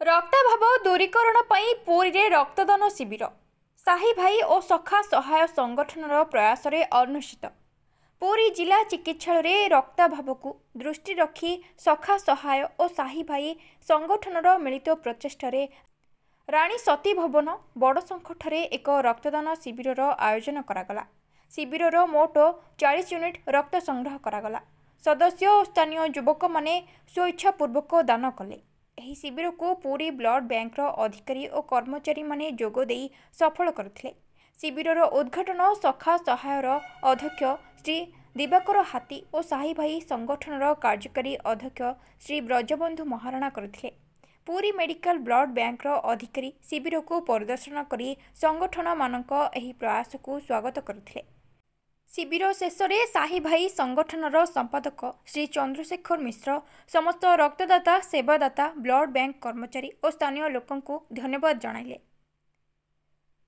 रक्ताभाव दूरीकरण पई पुरी रे रक्तदान शिविर साही भाई और सखा सहाय संगठनर प्रयास रे अनुष्ठित। पुरी जिला चिकित्सालय रे रक्ताभाव को दृष्टि रखी सखा सहाय और साही भाई संगठनर मिलित प्रचेष्टा रे राणी सती भवन बड़शंखठारे एक रक्तदान शिविर आयोजन करागला। शिविर मोट 40 यूनिट रक्त संग्रह करागला। सदस्य और स्थानीय युवक माने स्वेच्छापूर्वक दान कले। ଏହି ଶିବିରକୁ ପୁରୀ ବ୍ଲଡ଼ ବ୍ୟାଙ୍କର ଅଧିକାରୀ ଓ କର୍ମଚାରୀମାନେ ଯୋଗ ଦେଇ ସଫଳ କରିଥିଲେ। ଶିବିରର ଉଦ୍ଘାଟନ ସଖା ସହାୟର ଅଧ୍ୟକ୍ଷ ଶ୍ରୀ ଦିବାକର ହାତୀ ଓ ସାହି ଭାଇ ସଂଗଠନର କାର୍ଯ୍ୟକାରୀ ଅଧ୍ୟକ୍ଷ ଶ୍ରୀ ବ୍ରଜବନ୍ଧୁ ମହାରଣା କରିଥିଲେ। ପୁରୀ ମେଡିକାଲ ବ୍ଲଡ଼ ବ୍ୟାଙ୍କର ଅଧିକାରୀ ଶିବିରକୁ ପରିଦର୍ଶନ କରି ସଂଗଠନମାନଙ୍କ ଏହି ପ୍ରୟାସକୁ ସ୍ୱାଗତ କରିଥିଲେ। शिविर शेष में साही भाई संगठनर संपादक श्री चंद्रशेखर मिश्र समस्त रक्तदाता सेवादाता ब्लड बैंक कर्मचारी और स्थानीय लोकंकु धन्यवाद जणाइले।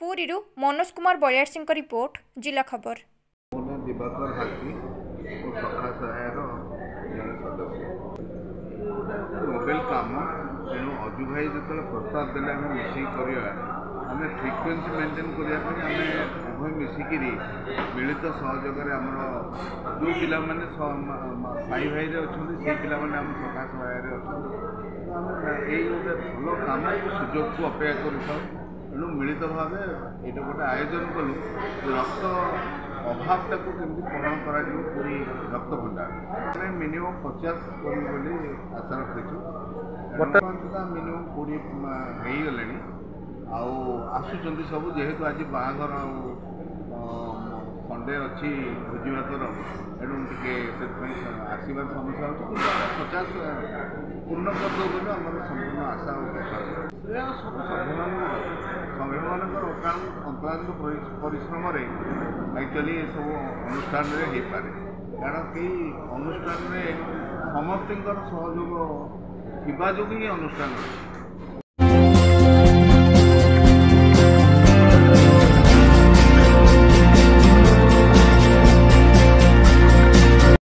पुरी मनोज कुमार बलियार रिपोर्ट जिला खबर। दिवाकर हाथी सखा सहायर नोबेल कम तेणु अजु भाई जो प्रस्ताव देने मिसिक आम फ्रिक्वेन्सी मेंटेन करने उभय मिसिक मिलित सहयोग जो पिला माने साई भाई अच्छा से पिला आम सखा सहाय अच्छा गोटे भल कम सुजोग को अपेक्षा कर तेणु मिलित भाव ये गोटे आयोजन कलु रक्त अभावटा को केमती पूरण कर पूरी रक्त भंडार मिनिमम 50 बोली आशा रखीचु मिनिमम 20 हो गले आसुँच सब जेहेतु आज बाहाघर खंडे अच्छी भोजी भातर तेणु टे आसबार समस्या हो 50 पूर्ण करदे बोले आम संपूर्ण आशा सब सभ्य मान अक्लांत परिश्रम एक्चुअली सब अनुष्ठान हो पारे कारण कई अनुष्ठान में समस्त सहयोग थी जो ही अनुष्ठान